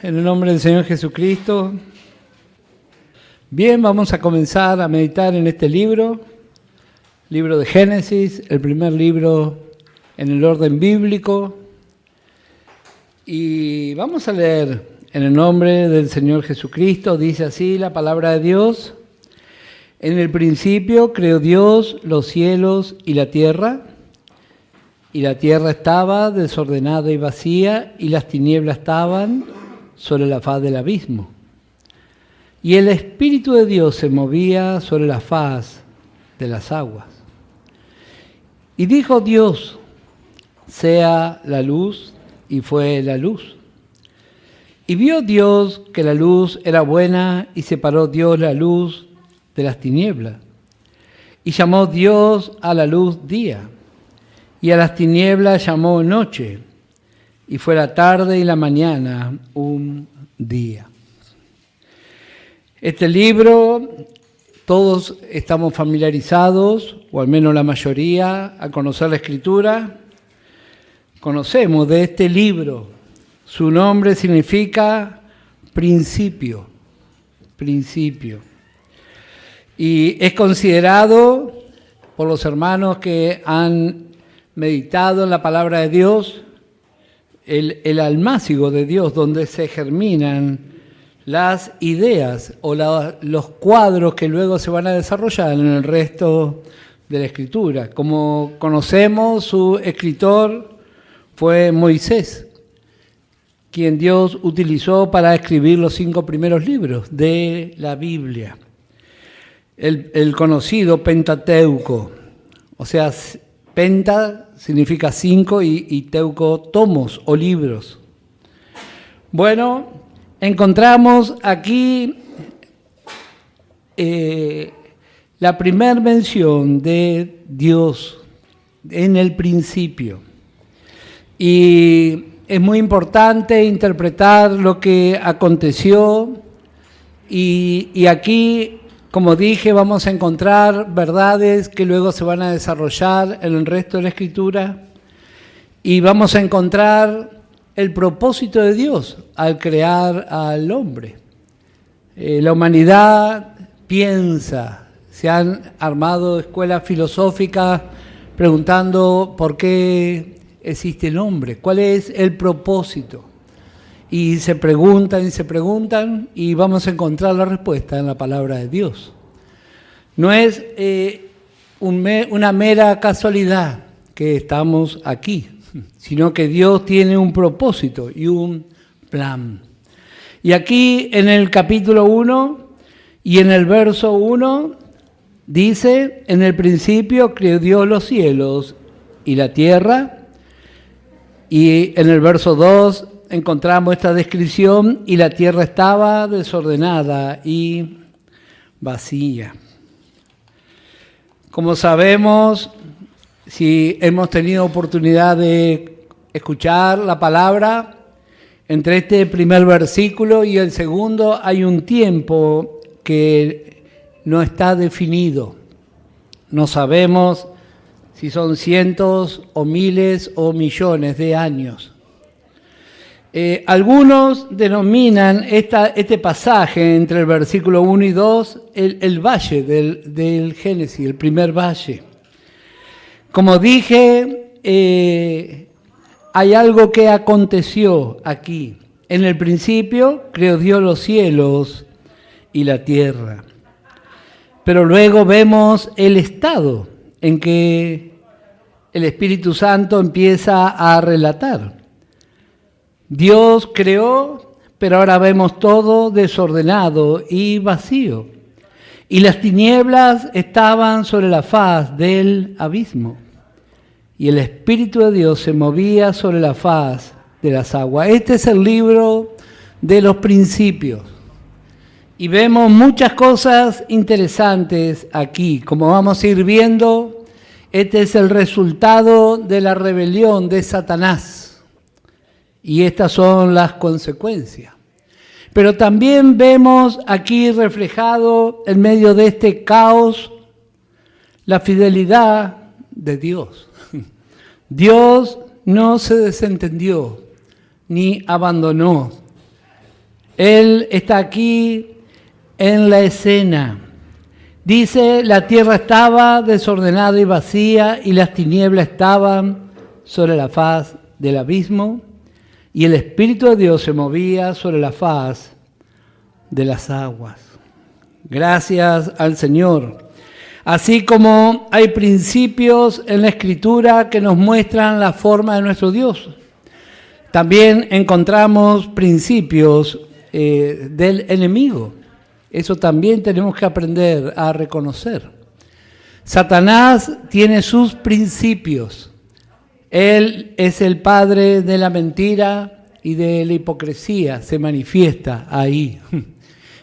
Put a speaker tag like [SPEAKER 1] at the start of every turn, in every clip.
[SPEAKER 1] En el nombre del Señor Jesucristo. Bien, vamos a comenzar a meditar en este libro de Génesis, el primer libro en el orden bíblico. Y vamos a leer en el nombre del Señor Jesucristo. Dice así la palabra de Dios: En el principio creó Dios los cielos y la tierra estaba desordenada y vacía, y las tinieblas estaban sobre la faz del abismo. Y el Espíritu de Dios se movía sobre la faz de las aguas. Y dijo Dios: sea la luz, y fue la luz. Y vio Dios que la luz era buena, y separó Dios la luz de las tinieblas. Y llamó Dios a la luz día, y a las tinieblas llamó noche. Y fue la tarde y la mañana un día. Este libro, todos estamos familiarizados, o al menos la mayoría, al conocer la Escritura. Conocemos de este libro. Su nombre significa principio. Principio. Y es considerado por los hermanos que han meditado en la palabra de Dios el almácigo de Dios, donde se germinan las ideas o los cuadros que luego se van a desarrollar en el resto de la Escritura. Como conocemos, su escritor fue Moisés, quien Dios utilizó para escribir los 5 primeros libros de la Biblia. El conocido Pentateuco, o sea, Penta significa 5 y teuco tomos o libros. Bueno, encontramos aquí la primera mención de Dios en el principio. Y es muy importante interpretar lo que aconteció y aquí, como dije, vamos a encontrar verdades que luego se van a desarrollar en el resto de la Escritura y vamos a encontrar el propósito de Dios al crear al hombre. La humanidad piensa, se han armado escuelas filosóficas preguntando por qué existe el hombre, cuál es el propósito. Y se preguntan y vamos a encontrar la respuesta en la palabra de Dios. No es una mera casualidad que estamos aquí, sino que Dios tiene un propósito y un plan. Y aquí en el capítulo 1 y en el verso 1 dice: en el principio creó Dios los cielos y la tierra. Y en el verso 2 encontramos esta descripción: y la tierra estaba desordenada y vacía. Como sabemos, si hemos tenido oportunidad de escuchar la palabra, entre este primer versículo y el segundo hay un tiempo que no está definido. No sabemos si son cientos o miles o millones de años. Algunos denominan este pasaje entre el versículo 1 y 2 el valle del Génesis, el primer valle. Como dije, hay algo que aconteció aquí. En el principio creó Dios los cielos y la tierra. Pero luego vemos el estado en que el Espíritu Santo empieza a relatar. Dios creó, pero ahora vemos todo desordenado y vacío. Y las tinieblas estaban sobre la faz del abismo. Y el Espíritu de Dios se movía sobre la faz de las aguas. Este es el libro de los principios. Y vemos muchas cosas interesantes aquí. Como vamos a ir viendo, este es el resultado de la rebelión de Satanás. Y estas son las consecuencias. Pero también vemos aquí reflejado en medio de este caos la fidelidad de Dios. Dios no se desentendió ni abandonó Él está aquí en la escena. Dice, la tierra estaba desordenada y vacía, y las tinieblas estaban sobre la faz del abismo, y el Espíritu de Dios se movía sobre la faz de las aguas. Gracias al Señor. Así como hay principios en la Escritura que nos muestran la forma de nuestro Dios, también encontramos principios del enemigo. Eso también tenemos que aprender a reconocer. Satanás tiene sus principios. Él es el padre de la mentira y de la hipocresía, se manifiesta ahí.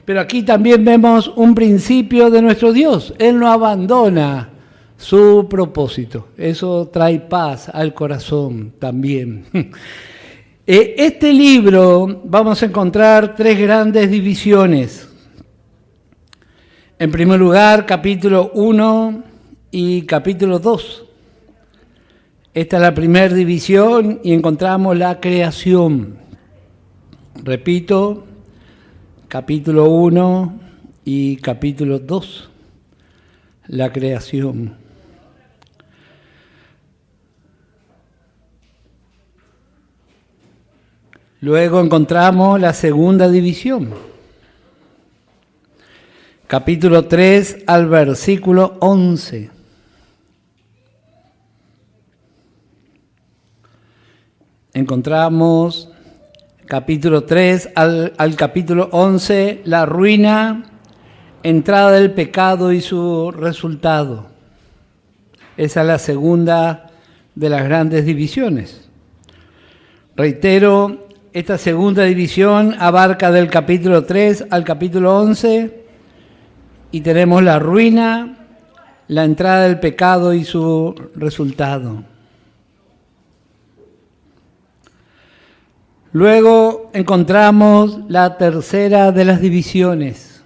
[SPEAKER 1] Pero aquí también vemos un principio de nuestro Dios. Él no abandona su propósito. Eso trae paz al corazón también. Este libro vamos a encontrar tres grandes divisiones. En primer lugar, capítulo 1 y capítulo 2. Esta es la primera división y encontramos la creación. Repito, capítulo 1 y capítulo 2, la creación. Luego encontramos la segunda división, capítulo 3 al versículo 11. Encontramos capítulo 3 al capítulo 11, la ruina, entrada del pecado y su resultado. Esa es la segunda de las grandes divisiones. Reitero, esta segunda división abarca del capítulo 3 al capítulo 11 y tenemos la ruina, la entrada del pecado y su resultado. Luego encontramos la tercera de las divisiones.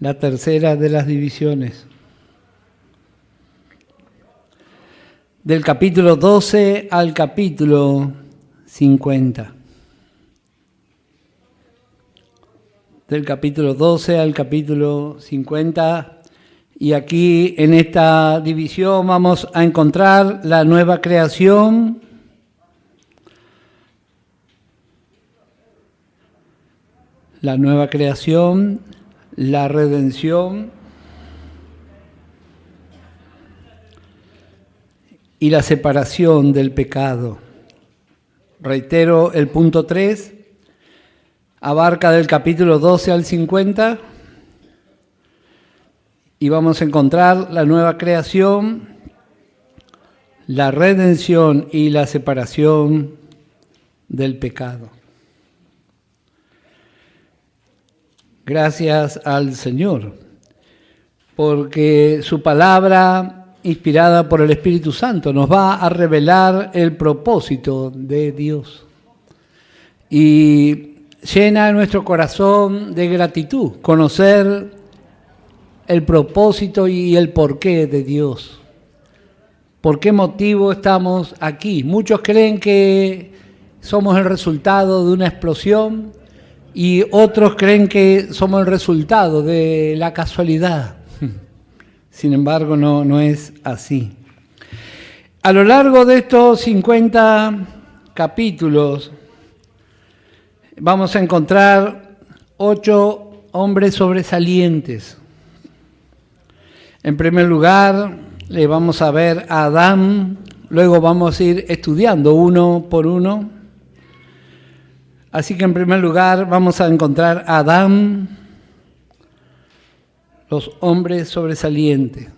[SPEAKER 1] La tercera de las divisiones. Del capítulo 12 al capítulo 50. Del capítulo 12 al capítulo 50. Y aquí en esta división vamos a encontrar la nueva creación, la redención y la separación del pecado. Reitero, el punto 3 abarca del capítulo 12 al 50. Y vamos a encontrar la nueva creación, la redención y la separación del pecado. Gracias al Señor, porque su palabra, inspirada por el Espíritu Santo, nos va a revelar el propósito de Dios. Y llena nuestro corazón de gratitud, conocer el propósito y el porqué de Dios. ¿Por qué motivo estamos aquí? Muchos creen que somos el resultado de una explosión y otros creen que somos el resultado de la casualidad. Sin embargo, no es así. A lo largo de estos 50 capítulos vamos a encontrar 8 hombres sobresalientes. En primer lugar, le vamos a ver a Adán, luego vamos a ir estudiando uno por uno. Así que en primer lugar vamos a encontrar a Adán, los hombres sobresalientes.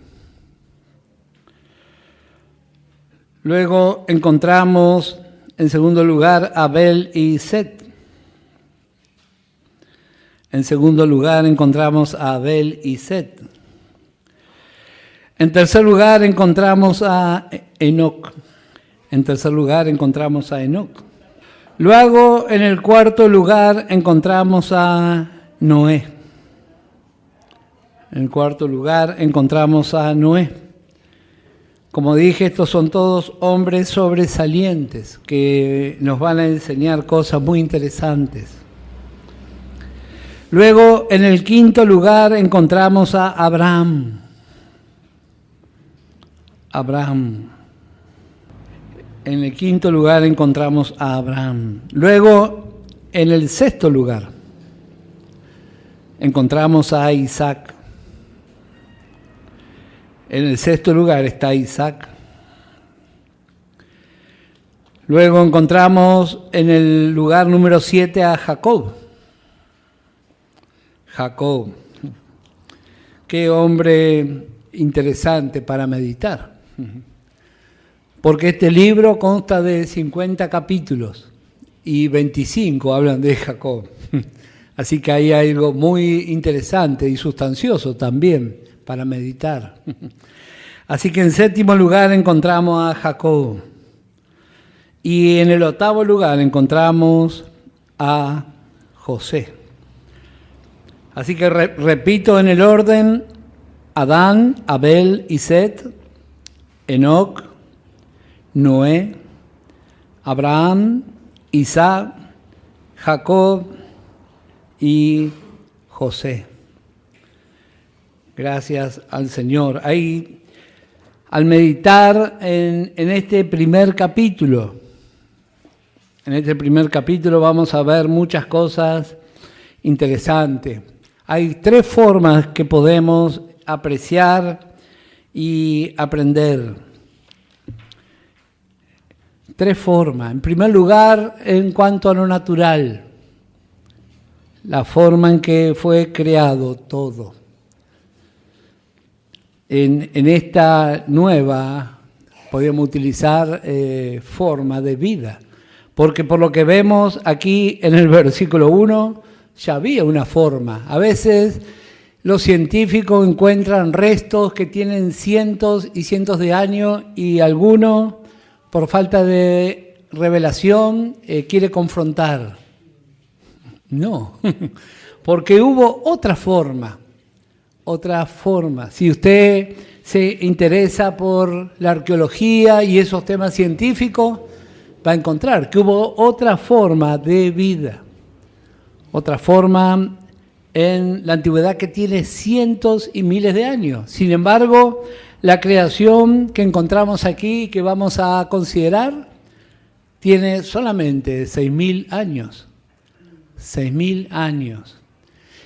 [SPEAKER 1] Luego encontramos en segundo lugar a Abel y Set. En segundo lugar encontramos a Abel y Set. En tercer lugar encontramos a Enoc. En tercer lugar encontramos a Enoc. Luego en el cuarto lugar encontramos a Noé. En el cuarto lugar encontramos a Noé. Como dije, estos son todos hombres sobresalientes que nos van a enseñar cosas muy interesantes. Luego, en el quinto lugar, encontramos a Abraham. En el quinto lugar encontramos a Abraham. Luego, en el sexto lugar, encontramos a Isaac. En el sexto lugar está Isaac. Luego encontramos en el lugar número 7 a Jacob. Jacob. Qué hombre interesante para meditar. Porque este libro consta de 50 capítulos y 25 hablan de Jacob. Así que hay algo muy interesante y sustancioso también para meditar. Así que en séptimo lugar encontramos a Jacob. Y en el octavo lugar encontramos a José. Así que repito en el orden: Adán, Abel y Set, Enoc, Noé, Abraham, Isaac, Jacob y José. Gracias al Señor. Ahí, al meditar en este primer capítulo, vamos a ver muchas cosas interesantes. Hay 3 formas que podemos apreciar y aprender. 3 formas. En primer lugar, en cuanto a lo natural, la forma en que fue creado todo. En esta nueva, podemos utilizar forma de vida, porque por lo que vemos aquí en el versículo 1, ya había una forma. A veces los científicos encuentran restos que tienen cientos y cientos de años y alguno, por falta de revelación, quiere confrontar. No, porque hubo otra forma. Si usted se interesa por la arqueología y esos temas científicos, va a encontrar que hubo otra forma de vida. Otra forma en la antigüedad que tiene cientos y miles de años. Sin embargo, la creación que encontramos aquí, que vamos a considerar, tiene solamente 6.000 años. 6.000 años.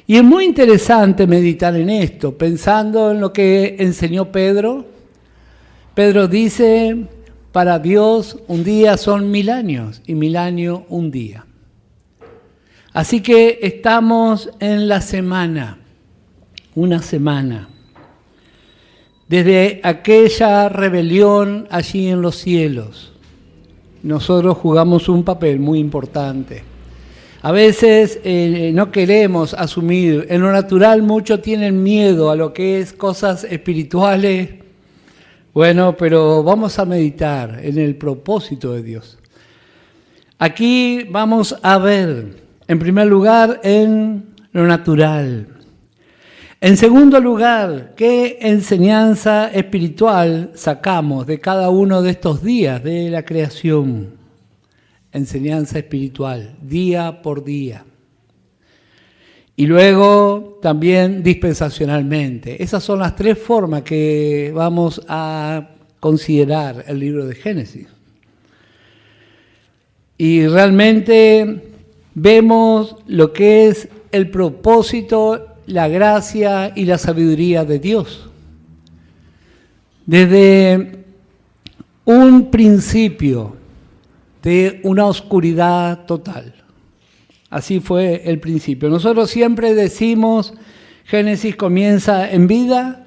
[SPEAKER 1] Y es muy interesante meditar en esto, pensando en lo que enseñó Pedro. Pedro dice, para Dios un día son 1.000 años y 1.000 años un día. Así que estamos en la semana, una semana, desde aquella rebelión allí en los cielos. Nosotros jugamos un papel muy importante. A veces no queremos asumir, en lo natural muchos tienen miedo a lo que es cosas espirituales. Bueno, pero vamos a meditar en el propósito de Dios. Aquí vamos a ver, en primer lugar, en lo natural. En segundo lugar, ¿qué enseñanza espiritual sacamos de cada uno de estos días de la creación? Enseñanza espiritual, día por día. Y luego también dispensacionalmente. Esas son las 3 formas que vamos a considerar el libro de Génesis. Y realmente vemos lo que es el propósito, la gracia y la sabiduría de Dios. Desde un principio de una oscuridad total. Así fue el principio. Nosotros siempre decimos, Génesis comienza en vida,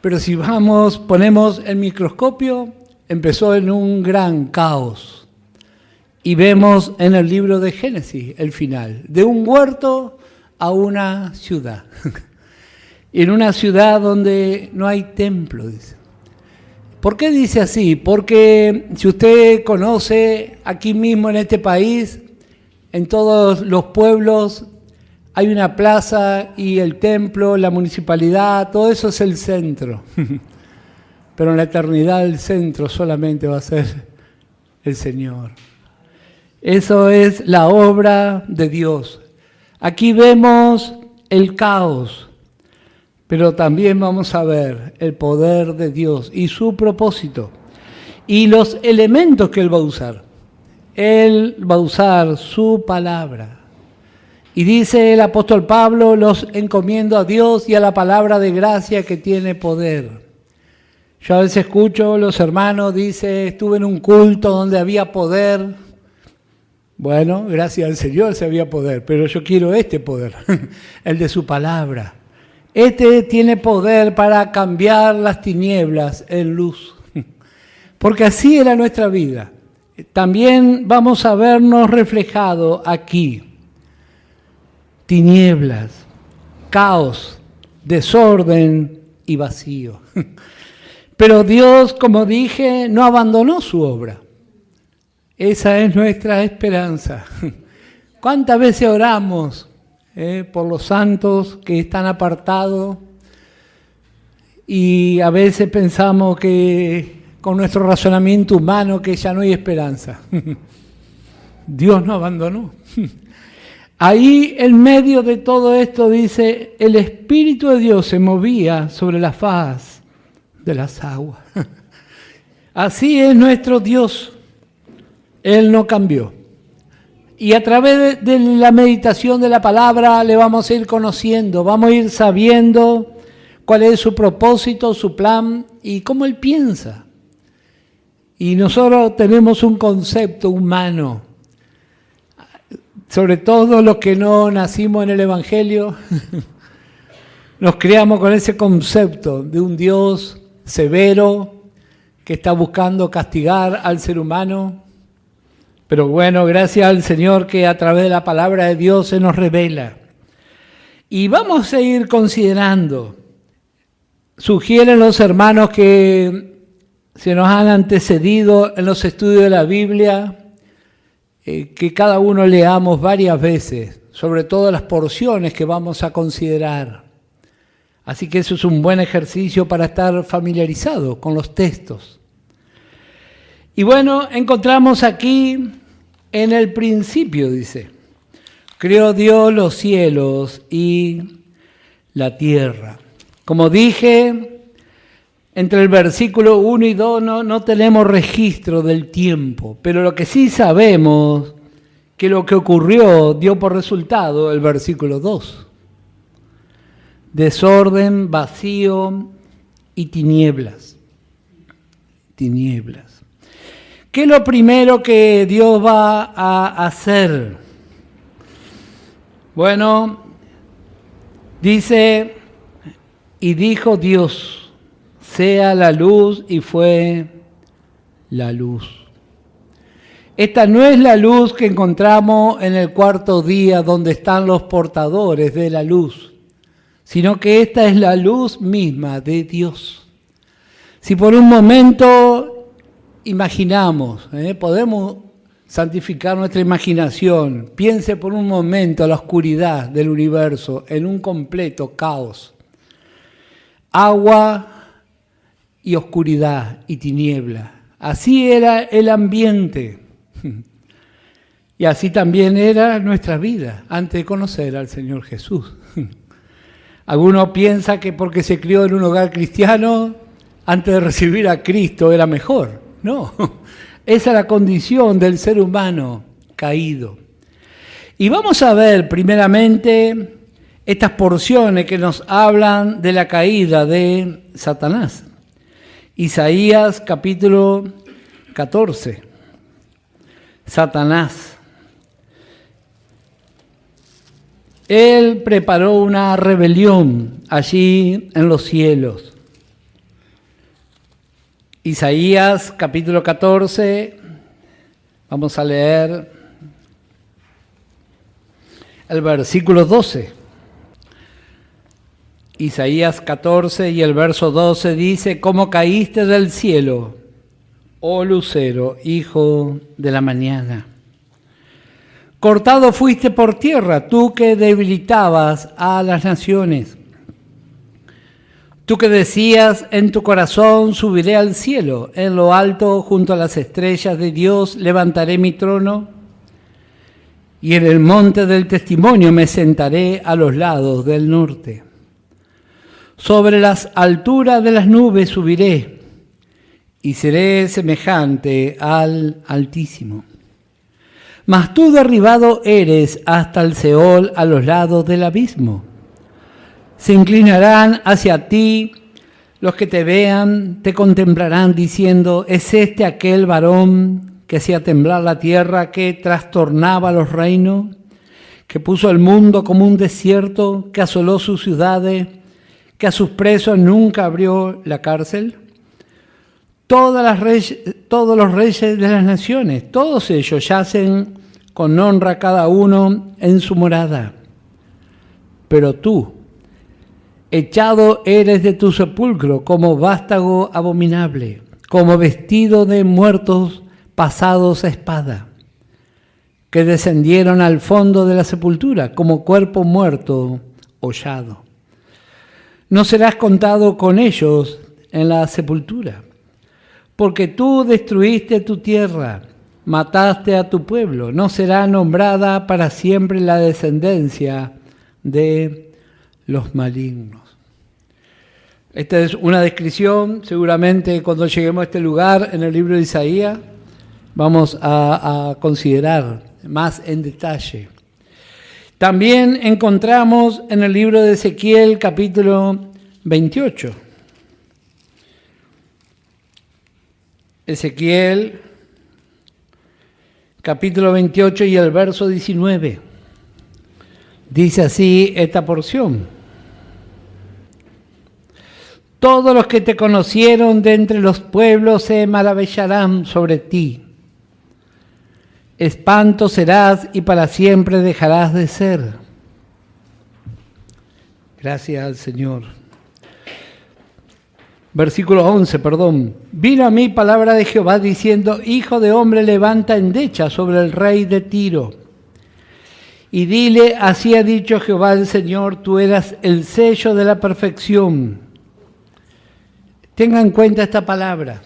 [SPEAKER 1] pero si ponemos el microscopio, empezó en un gran caos. Y vemos en el libro de Génesis el final, de un huerto a una ciudad. En una ciudad donde no hay templo, dice. ¿Por qué dice así? Porque si usted conoce aquí mismo en este país, en todos los pueblos hay una plaza y el templo, la municipalidad, todo eso es el centro. pero en la eternidad el centro solamente va a ser el Señor. Eso es la obra de Dios. Aquí vemos el caos, pero también vamos a ver el poder de Dios y su propósito y los elementos que Él va a usar. Él va a usar su palabra. Y dice el apóstol Pablo, los encomiendo a Dios y a la palabra de gracia que tiene poder. Yo a veces escucho a los hermanos, dice, estuve en un culto donde había poder. Bueno, gracias al Señor se había poder, pero yo quiero este poder, el de su palabra. Este tiene poder para cambiar las tinieblas en luz, porque así era nuestra vida. También vamos a vernos reflejados aquí. Tinieblas, caos, desorden y vacío. Pero Dios, como dije, no abandonó su obra. Esa es nuestra esperanza. ¿Cuántas veces oramos por los santos que están apartados? Y a veces pensamos que con nuestro razonamiento humano que ya no hay esperanza. Dios no abandonó. Ahí, en medio de todo esto, dice, el Espíritu de Dios se movía sobre la faz de las aguas. Así es nuestro Dios. Él no cambió. Y a través de la meditación de la palabra le vamos a ir conociendo, vamos a ir sabiendo cuál es su propósito, su plan y cómo Él piensa. Y nosotros tenemos un concepto humano, sobre todo los que no nacimos en el Evangelio, nos criamos con ese concepto de un Dios severo que está buscando castigar al ser humano. Pero bueno, gracias al Señor que a través de la palabra de Dios se nos revela. Y vamos a ir considerando. Sugieren los hermanos que se nos han antecedido en los estudios de la Biblia, que cada uno leamos varias veces, sobre todo las porciones que vamos a considerar. Así que eso es un buen ejercicio para estar familiarizado con los textos. Y bueno, encontramos aquí en el principio, dice, creó Dios los cielos y la tierra. Como dije, entre el versículo 1 y 2 no tenemos registro del tiempo, pero lo que sí sabemos que lo que ocurrió dio por resultado el versículo 2. Desorden, vacío y tinieblas. Tinieblas. ¿Qué es lo primero que Dios va a hacer? Bueno, dice, y dijo Dios, sea la luz, y fue la luz. Esta no es la luz que encontramos en el cuarto día donde están los portadores de la luz, sino que esta es la luz misma de Dios. Si por un momento imaginamos, podemos santificar nuestra imaginación, piense por un momento la oscuridad del universo en un completo caos. Agua y oscuridad y tiniebla. Así era el ambiente. Y así también era nuestra vida antes de conocer al Señor Jesús. Algunos piensan que porque se crió en un hogar cristiano, antes de recibir a Cristo era mejor. No, esa es la condición del ser humano caído. Y vamos a ver primeramente estas porciones que nos hablan de la caída de Satanás. Isaías capítulo 14. Satanás. Él preparó una rebelión allí en los cielos. Isaías capítulo 14, vamos a leer el versículo 12. Isaías 14 y el verso 12 dice, ¿cómo caíste del cielo, oh lucero, hijo de la mañana? Cortado fuiste por tierra, tú que debilitabas a las naciones. Tú que decías en tu corazón, subiré al cielo, en lo alto, junto a las estrellas de Dios, levantaré mi trono, y en el monte del testimonio me sentaré a los lados del norte. Sobre las alturas de las nubes subiré, y seré semejante al Altísimo. Mas tú derribado eres hasta el Seol, a los lados del abismo. Se inclinarán hacia ti los que te vean, te contemplarán diciendo, ¿es este aquel varón que hacía temblar la tierra, que trastornaba los reinos, que puso el mundo como un desierto, que asoló sus ciudades, que a sus presos nunca abrió la cárcel? Todos los reyes de las naciones, todos ellos yacen con honra cada uno en su morada. Pero tú, echado eres de tu sepulcro como vástago abominable, como vestido de muertos pasados a espada, que descendieron al fondo de la sepultura como cuerpo muerto hollado. No serás contado con ellos en la sepultura, porque tú destruiste tu tierra, mataste a tu pueblo. No será nombrada para siempre la descendencia de los malignos. Esta es una descripción, seguramente cuando lleguemos a este lugar, en el libro de Isaías, vamos a considerar más en detalle. También encontramos en el libro de Ezequiel, capítulo 28. Ezequiel, capítulo 28 y el verso 19. Dice así esta porción. Todos los que te conocieron de entre los pueblos se maravillarán sobre ti. Espanto serás y para siempre dejarás de ser. Gracias al Señor. Versículo 11, Vino a mí palabra de Jehová diciendo, Hijo de hombre, levanta endecha sobre el rey de Tiro. Y dile, así ha dicho Jehová el Señor, tú eras el sello de la perfección. Tenga en cuenta esta palabra,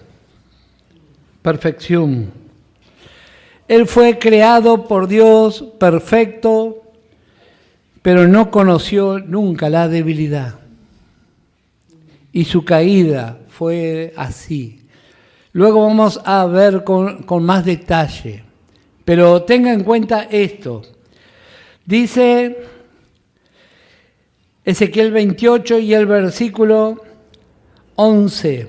[SPEAKER 1] perfección. Él fue creado por Dios perfecto, pero no conoció nunca la debilidad. Y su caída fue así. Luego vamos a ver con más detalle. Pero tenga en cuenta esto. Dice Ezequiel 28 y el versículo 11.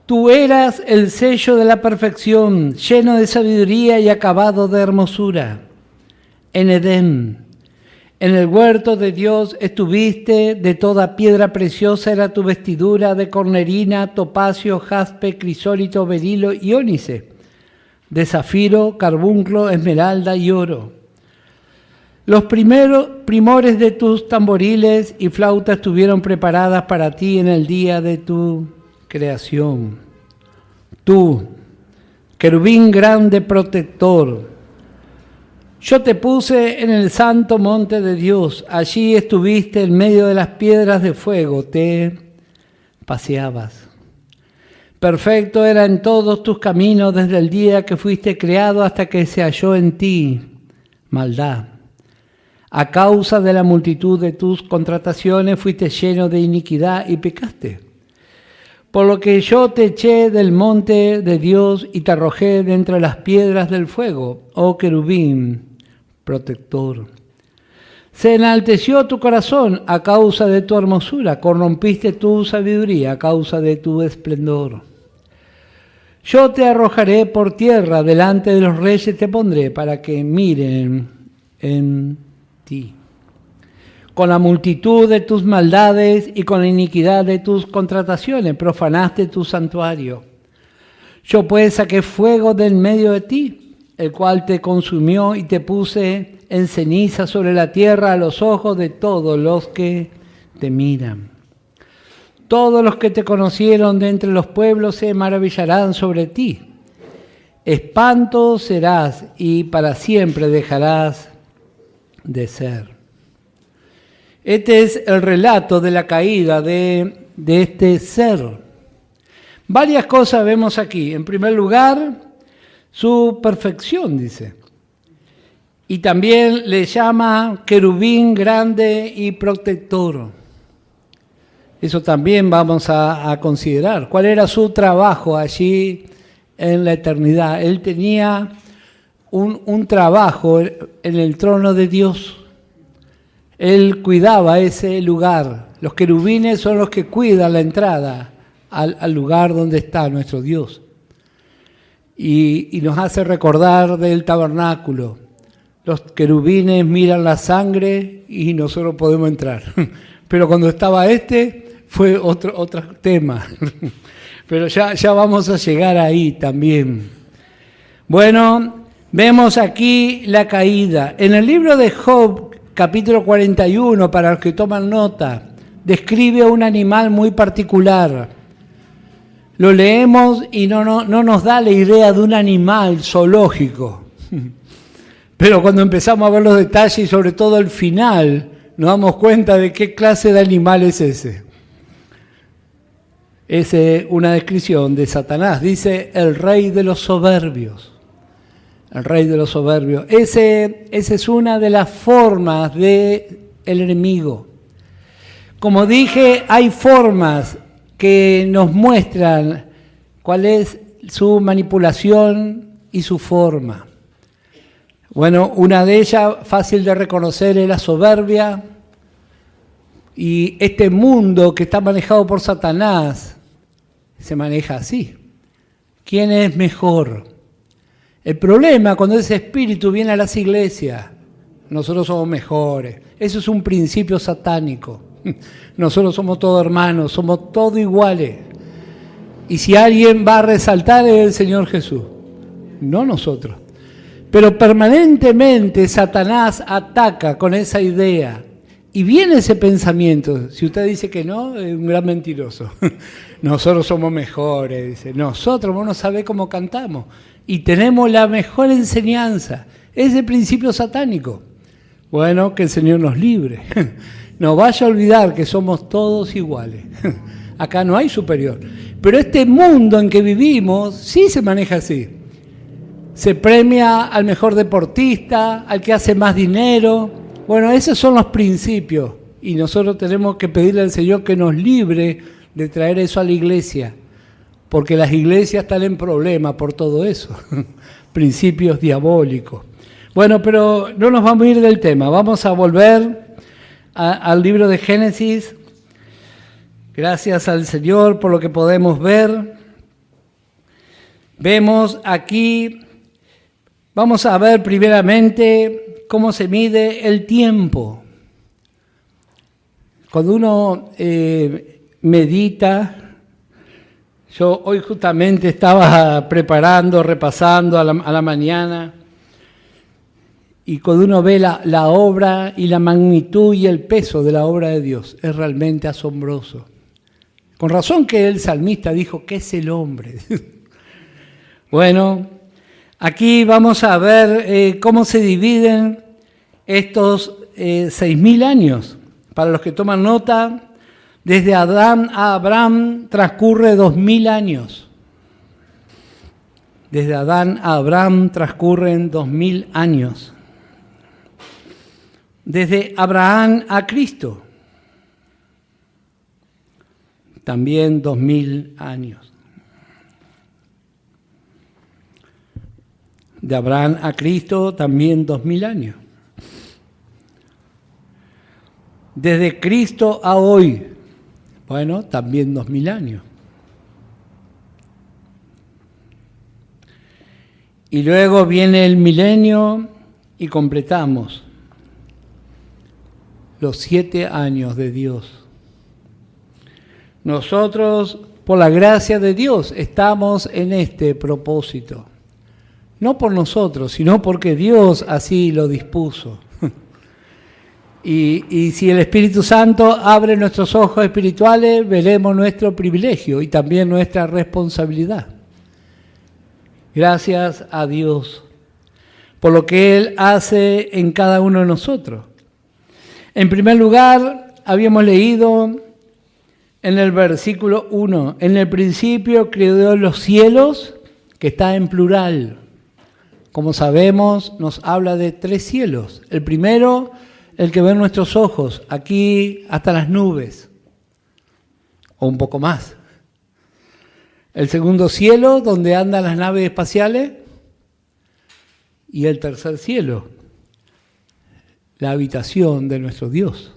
[SPEAKER 1] Tú eras el sello de la perfección, lleno de sabiduría y acabado de hermosura. En Edén, en el huerto de Dios estuviste, de toda piedra preciosa era tu vestidura, de cornerina, topacio, jaspe, crisólito, berilo y ónice, de zafiro, carbunclo, esmeralda y oro. Los primores de tus tamboriles y flautas estuvieron preparadas para ti en el día de tu creación. Tú, querubín grande protector, yo te puse en el santo monte de Dios, allí estuviste en medio de las piedras de fuego, te paseabas. Perfecto era en todos tus caminos desde el día que fuiste creado hasta que se halló en ti maldad. A causa de la multitud de tus contrataciones fuiste lleno de iniquidad y pecaste. Por lo que yo te eché del monte de Dios y te arrojé de entre las piedras del fuego, oh querubín protector. Se enalteció tu corazón a causa de tu hermosura, corrompiste tu sabiduría a causa de tu esplendor. Yo te arrojaré por tierra, delante de los reyes te pondré para que miren en ti. Con la multitud de tus maldades y con la iniquidad de tus contrataciones profanaste tu santuario. Yo pues saqué fuego del medio de ti, el cual te consumió y te puse en ceniza sobre la tierra a los ojos de todos los que te miran. Todos los que te conocieron de entre los pueblos se maravillarán sobre ti. Espanto serás y para siempre dejarás de ser. Este es el relato de la caída de de este ser. Varias cosas vemos aquí. En primer lugar, su perfección, dice. Y también le llama querubín grande y protector. Eso también vamos a considerar. ¿Cuál era su trabajo allí en la eternidad? Él tenía un trabajo en el trono de Dios. Él cuidaba ese lugar. Los querubines son los que cuidan la entrada al lugar donde está nuestro Dios. Y nos hace recordar del tabernáculo. Los querubines miran la sangre y nosotros podemos entrar. Pero cuando estaba fue otro tema. Pero ya vamos a llegar ahí también. Bueno, vemos aquí la caída. En el libro de Job, capítulo 41, para los que toman nota, describe un animal muy particular. Lo leemos y no nos da la idea de un animal zoológico. Pero cuando empezamos a ver los detalles y sobre todo el final, nos damos cuenta de qué clase de animal es ese. Es una descripción de Satanás. Dice, el rey de los soberbios. El rey de los soberbios. Esa es una de las formas del enemigo. Como dije, hay formas que nos muestran cuál es su manipulación y su forma. Bueno, una de ellas, fácil de reconocer, es la soberbia. Y este mundo que está manejado por Satanás se maneja así. ¿Quién es mejor? El problema cuando ese espíritu viene a las iglesias, nosotros somos mejores. Eso es un principio satánico. Nosotros somos todos hermanos, somos todos iguales. Y si alguien va a resaltar es el Señor Jesús, no nosotros. Pero permanentemente Satanás ataca con esa idea. Y viene ese pensamiento. Si usted dice que no, es un gran mentiroso. Nosotros somos mejores, dice. Nosotros, vos no sabés cómo cantamos. Y tenemos la mejor enseñanza. Es el principio satánico. Bueno, que el Señor nos libre. No vaya a olvidar que somos todos iguales. Acá no hay superior. Pero este mundo en que vivimos sí se maneja así. Se premia al mejor deportista, al que hace más dinero. Bueno, esos son los principios. Y nosotros tenemos que pedirle al Señor que nos libre de traer eso a la iglesia. Porque las iglesias están en problema por todo eso. Principios diabólicos. Bueno, pero no nos vamos a ir del tema. Vamos a volver al libro de Génesis. Gracias al Señor por lo que podemos ver. Vemos aquí, vamos a ver primeramente cómo se mide el tiempo. Cuando uno medita, yo hoy justamente estaba preparando, repasando a la mañana, y cuando uno ve la obra y la magnitud y el peso de la obra de Dios, es realmente asombroso. Con razón que el salmista dijo, ¿qué es el hombre? Bueno, aquí vamos a ver cómo se dividen estos 6.000 años. Para los que toman nota, desde Adán a Abraham transcurre 2.000 años. Desde Adán a Abraham transcurren 2.000 años. Desde Abraham a Cristo, también 2.000 años. De Abraham a Cristo, también 2.000 años. Desde Cristo a hoy, bueno, también 2.000 años. Y luego viene el milenio y completamos los 7 años de Dios. Nosotros, por la gracia de Dios, estamos en este propósito. No por nosotros, sino porque Dios así lo dispuso. Y si el Espíritu Santo abre nuestros ojos espirituales, veremos nuestro privilegio y también nuestra responsabilidad. Gracias a Dios por lo que Él hace en cada uno de nosotros. En primer lugar, habíamos leído en el versículo 1, en el principio creó los cielos, que está en plural. Como sabemos, nos habla de 3 cielos. El primero, el que ven nuestros ojos, aquí hasta las nubes, o un poco más. El segundo cielo, donde andan las naves espaciales. Y el tercer cielo, la habitación de nuestro Dios.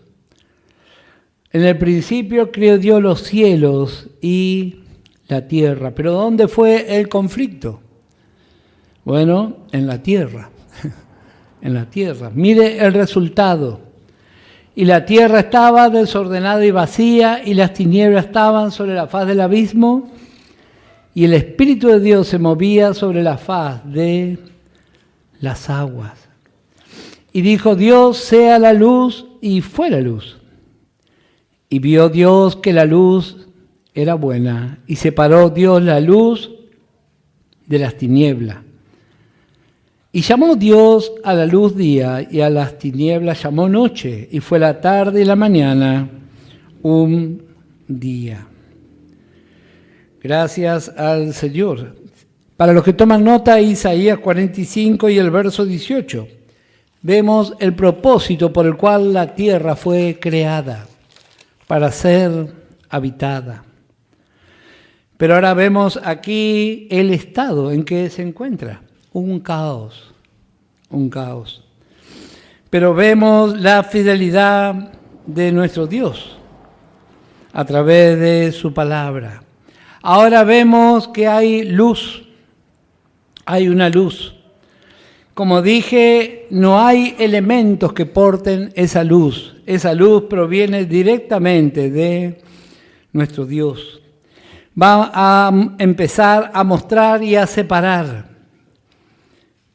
[SPEAKER 1] En el principio creó Dios los cielos y la tierra. ¿Pero dónde fue el conflicto? Bueno, en la tierra. En la tierra. Mire el resultado. Y la tierra estaba desordenada y vacía, y las tinieblas estaban sobre la faz del abismo, y el Espíritu de Dios se movía sobre la faz de las aguas. Y dijo Dios, sea la luz, y fue la luz. Y vio Dios que la luz era buena, y separó Dios la luz de las tinieblas. Y llamó Dios a la luz día, y a las tinieblas llamó noche, y fue la tarde y la mañana un día. Gracias al Señor. Para los que toman nota, Isaías 45 y el verso 18, vemos el propósito por el cual la tierra fue creada, para ser habitada. Pero ahora vemos aquí el estado en que se encuentra. Un caos. Pero vemos la fidelidad de nuestro Dios a través de su palabra. Ahora vemos que hay luz, hay una luz. Como dije, no hay elementos que porten esa luz. Esa luz proviene directamente de nuestro Dios. Va a empezar a mostrar y a separar.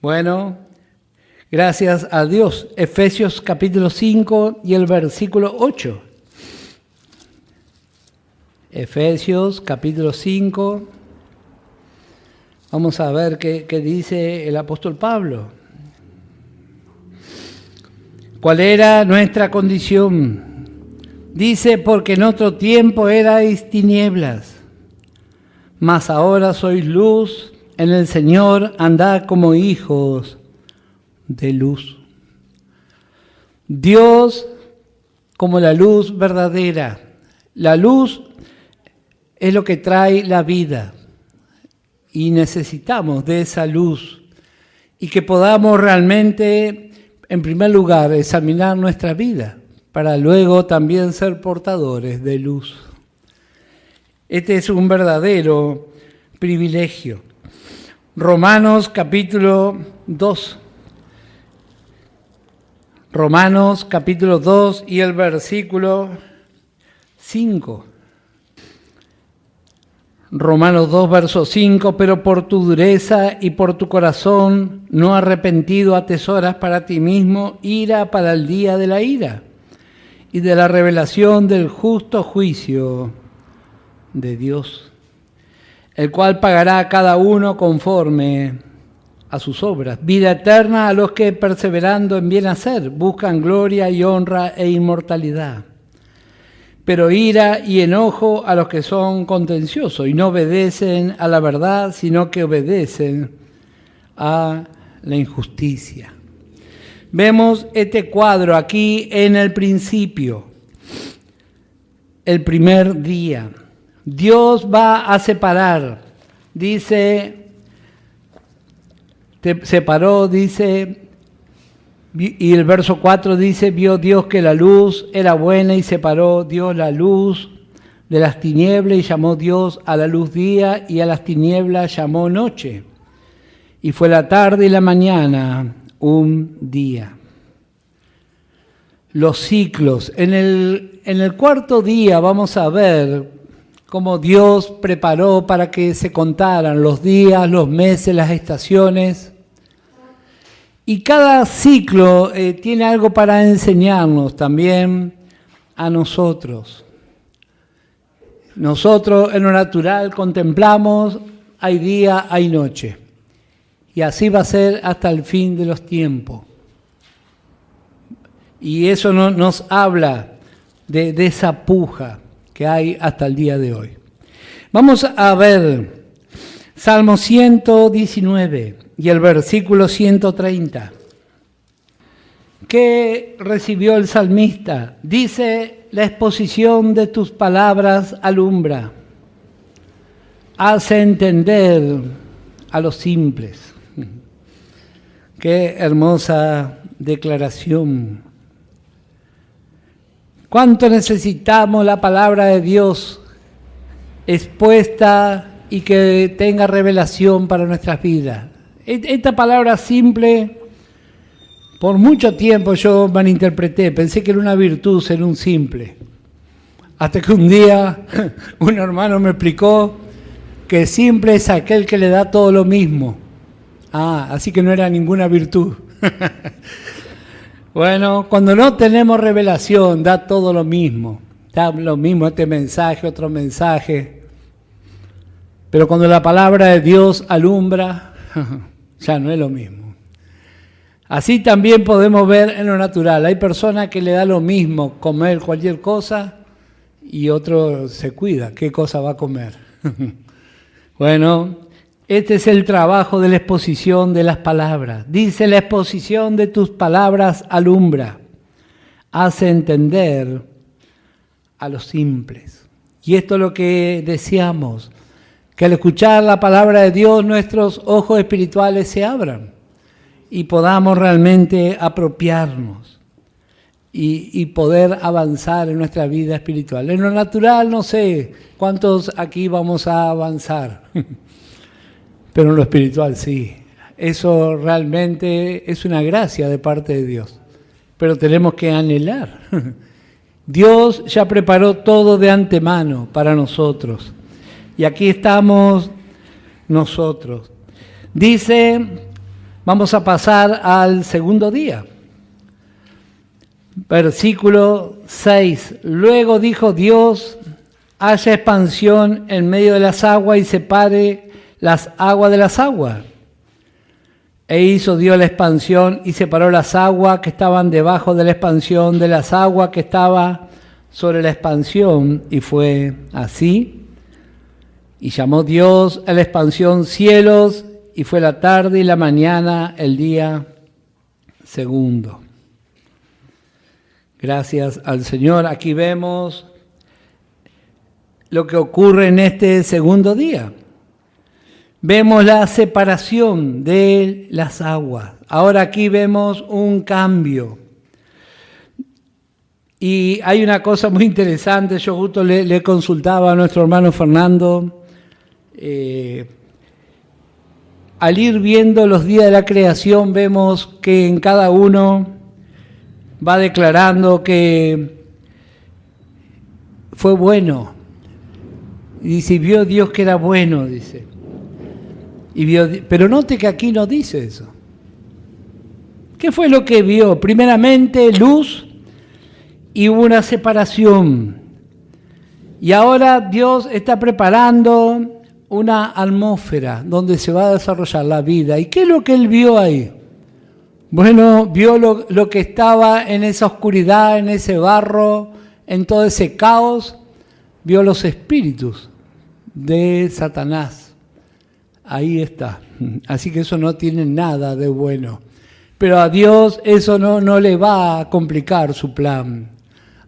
[SPEAKER 1] Bueno, gracias a Dios. Efesios capítulo 5 y el versículo 8. Efesios capítulo 5. Vamos a ver qué dice el apóstol Pablo. ¿Cuál era nuestra condición? Dice, porque en otro tiempo erais tinieblas, mas ahora sois luz en el Señor, andad como hijos de luz. Dios como la luz verdadera. La luz es lo que trae la vida y necesitamos de esa luz y que podamos realmente, en primer lugar, examinar nuestra vida para luego también ser portadores de luz. Este es un verdadero privilegio. Romanos capítulo 2. Romanos capítulo 2 y el versículo 5. Romanos 2, verso 5, pero por tu dureza y por tu corazón no arrepentido atesoras para ti mismo ira para el día de la ira y de la revelación del justo juicio de Dios, el cual pagará a cada uno conforme a sus obras. Vida eterna a los que, perseverando en bien hacer, buscan gloria y honra e inmortalidad. Pero ira y enojo a los que son contenciosos y no obedecen a la verdad, sino que obedecen a la injusticia. Vemos este cuadro aquí en el principio, el primer día. Dios va a separar, dice, separó, dice, y el verso 4 dice, vio Dios que la luz era buena y separó Dios la luz de las tinieblas y llamó Dios a la luz día y a las tinieblas llamó noche. Y fue la tarde y la mañana un día. Los ciclos. En el cuarto día vamos a ver cómo Dios preparó para que se contaran los días, los meses, las estaciones. Y cada ciclo tiene algo para enseñarnos también a nosotros. Nosotros en lo natural contemplamos, hay día, hay noche. Y así va a ser hasta el fin de los tiempos. Y eso nos habla de esa puja. que hay hasta el día de hoy. Vamos a ver Salmo 119 y el versículo 130. ¿Qué recibió el salmista? Dice: la exposición de tus palabras alumbra, hace entender a los simples. Qué hermosa declaración. ¿Cuánto necesitamos la palabra de Dios expuesta y que tenga revelación para nuestras vidas? Esta palabra simple, por mucho tiempo yo malinterpreté, pensé que era una virtud ser un simple. Hasta que un día un hermano me explicó que simple es aquel que le da todo lo mismo. Así que no era ninguna virtud. Bueno, cuando no tenemos revelación, da todo lo mismo. Da lo mismo este mensaje, otro mensaje. Pero cuando la palabra de Dios alumbra, ya no es lo mismo. Así también podemos ver en lo natural. Hay personas que le da lo mismo comer cualquier cosa y otro se cuida. ¿Qué cosa va a comer? Bueno, este es el trabajo de la exposición de las palabras. Dice: la exposición de tus palabras alumbra, hace entender a los simples. Y esto es lo que deseamos, que al escuchar la palabra de Dios nuestros ojos espirituales se abran y podamos realmente apropiarnos y poder avanzar en nuestra vida espiritual. En lo natural no sé cuántos aquí vamos a avanzar, pero en lo espiritual sí. Eso realmente es una gracia de parte de Dios, pero tenemos que anhelar. Dios ya preparó todo de antemano para nosotros y aquí estamos nosotros. Dice, vamos a pasar al segundo día. Versículo 6. Luego dijo Dios: haya expansión en medio de las aguas y separe las aguas de las aguas. E hizo Dios la expansión y separó las aguas que estaban debajo de la expansión de las aguas que estaban sobre la expansión. Y fue así. Y llamó Dios a la expansión cielos, y fue la tarde y la mañana el día segundo. Gracias al Señor. Aquí vemos lo que ocurre en este segundo día. Vemos la separación de las aguas. Ahora aquí vemos un cambio. Y hay una cosa muy interesante. Yo justo le consultaba a nuestro hermano Fernando. Al ir viendo los días de la creación, vemos que en cada uno va declarando que fue bueno. Y dice, vio Dios que era bueno, dice. Pero note que aquí no dice eso. ¿Qué fue lo que vio? Primeramente luz y hubo una separación. Y ahora Dios está preparando una atmósfera donde se va a desarrollar la vida. ¿Y qué es lo que él vio ahí? Bueno, vio lo que estaba en esa oscuridad, en ese barro, en todo ese caos. Vio los espíritus de Satanás. Ahí está. Así que eso no tiene nada de bueno. Pero a Dios eso no le va a complicar su plan.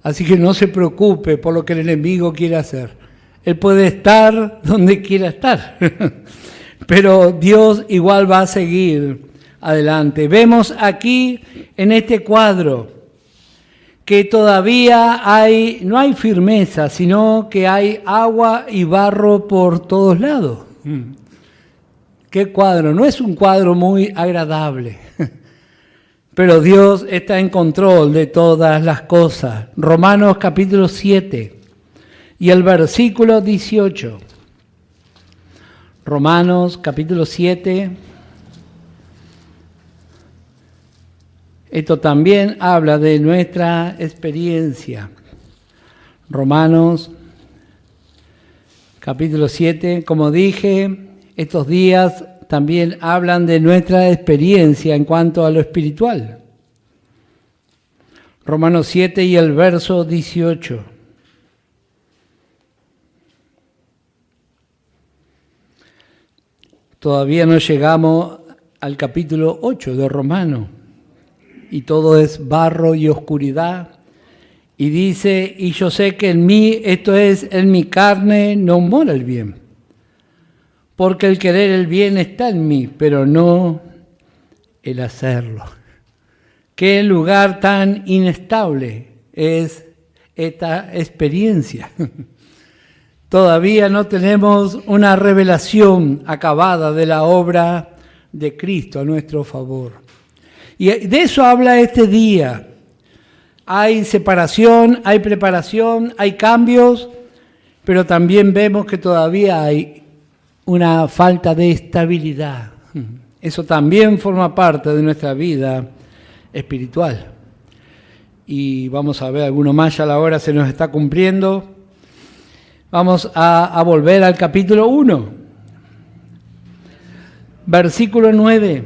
[SPEAKER 1] Así que no se preocupe por lo que el enemigo quiere hacer. Él puede estar donde quiera estar. Pero Dios igual va a seguir adelante. Vemos aquí en este cuadro que todavía no hay firmeza, sino que hay agua y barro por todos lados. ¿Qué cuadro? No es un cuadro muy agradable, pero Dios está en control de todas las cosas. Romanos capítulo 7 y el versículo 18. Romanos capítulo 7. Esto también habla de nuestra experiencia. Romanos capítulo 7, como dije, estos días también hablan de nuestra experiencia en cuanto a lo espiritual. Romanos 7 y el verso 18. todavía no llegamos al capítulo 8 de Romano, y todo es barro y oscuridad. Y dice, y yo sé que en mí, esto es, en mi carne, no mora el bien. Porque el querer el bien está en mí, pero no el hacerlo. Qué lugar tan inestable es esta experiencia. Todavía no tenemos una revelación acabada de la obra de Cristo a nuestro favor. Y de eso habla este día. Hay separación, hay preparación, hay cambios, pero también vemos que todavía hay una falta de estabilidad. Eso también forma parte de nuestra vida espiritual. Y vamos a ver alguno más, ya la hora se nos está cumpliendo. Vamos a volver al capítulo 1, versículo 9.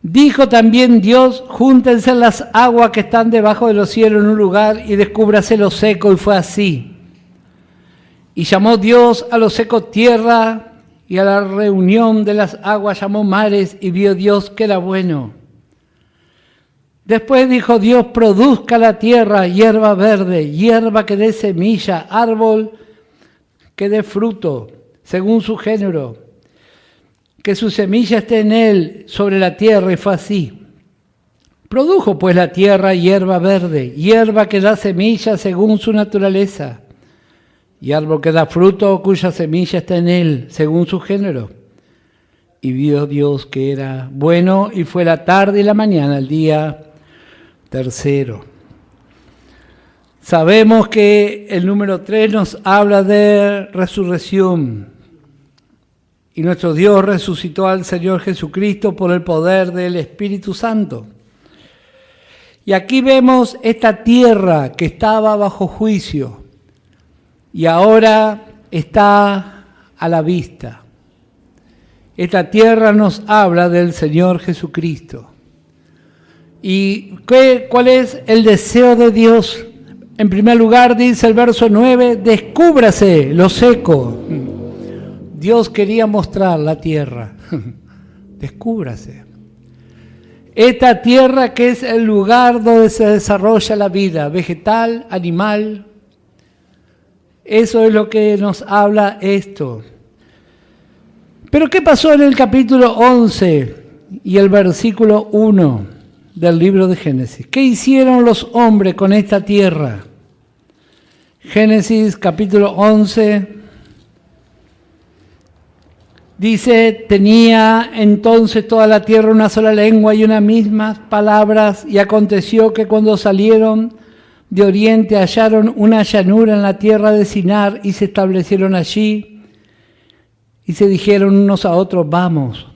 [SPEAKER 1] Dijo también Dios, júntense las aguas que están debajo de los cielos en un lugar y descúbrase lo seco, y fue así. Y llamó Dios a lo seco tierra, y a la reunión de las aguas llamó mares, y vio Dios que era bueno. Después dijo Dios, produzca la tierra hierba verde, hierba que dé semilla, árbol que dé fruto, según su género, que su semilla esté en él sobre la tierra, y fue así. Produjo pues la tierra hierba verde, hierba que da semilla según su naturaleza, y árbol que da fruto cuya semilla está en él, según su género. Y vio Dios que era bueno, y fue la tarde y la mañana, el día tercero. Sabemos que el número 3 nos habla de resurrección. Y nuestro Dios resucitó al Señor Jesucristo por el poder del Espíritu Santo. Y aquí vemos esta tierra que estaba bajo juicio y ahora está a la vista. Esta tierra nos habla del Señor Jesucristo. ¿Y cuál es el deseo de Dios? En primer lugar, dice el verso 9, descúbrase lo seco. Dios quería mostrar la tierra. Descúbrase. Esta tierra que es el lugar donde se desarrolla la vida, vegetal, animal. Eso es lo que nos habla esto. Pero ¿qué pasó en el capítulo 11 y el versículo 1 del libro de Génesis? ¿Qué hicieron los hombres con esta tierra? Génesis capítulo 11 dice, tenía entonces toda la tierra una sola lengua y unas mismas palabras, y aconteció que cuando salieron de oriente hallaron una llanura en la tierra de Sinar y se establecieron allí y se dijeron unos a otros, vamos,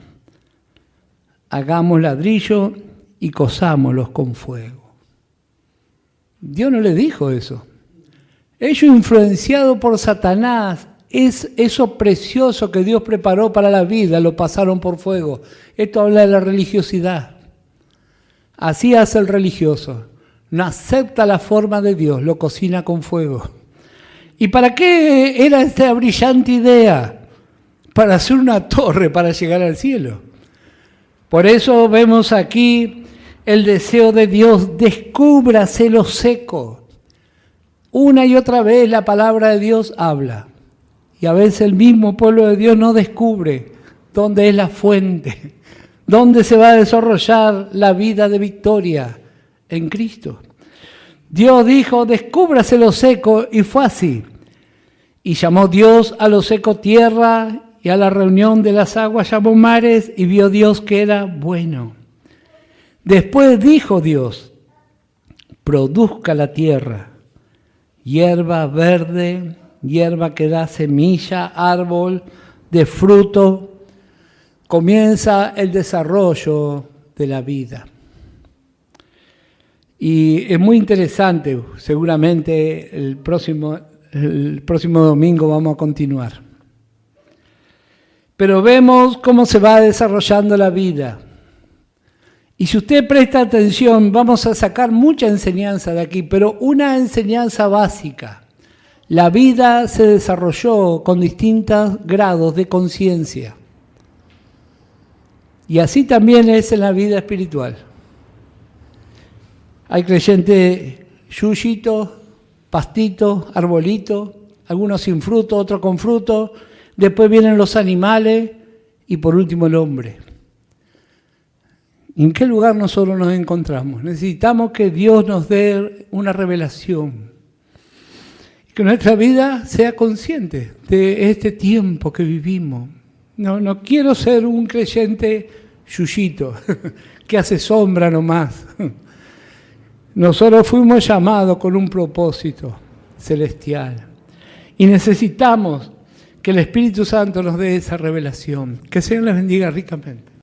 [SPEAKER 1] hagamos ladrillo y cosámoslos con fuego. Dios no le dijo eso. Ellos, influenciados por Satanás, es eso precioso que Dios preparó para la vida, lo pasaron por fuego. Esto habla de la religiosidad. Así hace el religioso. No acepta la forma de Dios, lo cocina con fuego. ¿Y para qué era esta brillante idea? Para hacer una torre para llegar al cielo. Por eso vemos aquí el deseo de Dios, descúbrase lo seco. Una y otra vez la palabra de Dios habla. Y a veces el mismo pueblo de Dios no descubre dónde es la fuente, dónde se va a desarrollar la vida de victoria en Cristo. Dios dijo, descúbrase lo seco, y fue así. Y llamó Dios a lo seco tierra, y a la reunión de las aguas llamó mares, y vio Dios que era bueno. Después dijo Dios, produzca la tierra hierba verde, hierba que da semilla, árbol de fruto. Comienza el desarrollo de la vida. Y es muy interesante, seguramente el próximo domingo vamos a continuar. Pero vemos cómo se va desarrollando la vida. Y si usted presta atención, vamos a sacar mucha enseñanza de aquí, pero una enseñanza básica. La vida se desarrolló con distintos grados de conciencia. Y así también es en la vida espiritual. Hay creyentes yuyitos, pastitos, arbolitos, algunos sin fruto, otros con fruto. Después vienen los animales y por último el hombre. ¿En qué lugar nosotros nos encontramos? Necesitamos que Dios nos dé una revelación. Que nuestra vida sea consciente de este tiempo que vivimos. No quiero ser un creyente yuyito, que hace sombra nomás. Nosotros fuimos llamados con un propósito celestial. Y necesitamos que el Espíritu Santo nos dé esa revelación. Que el Señor les bendiga ricamente.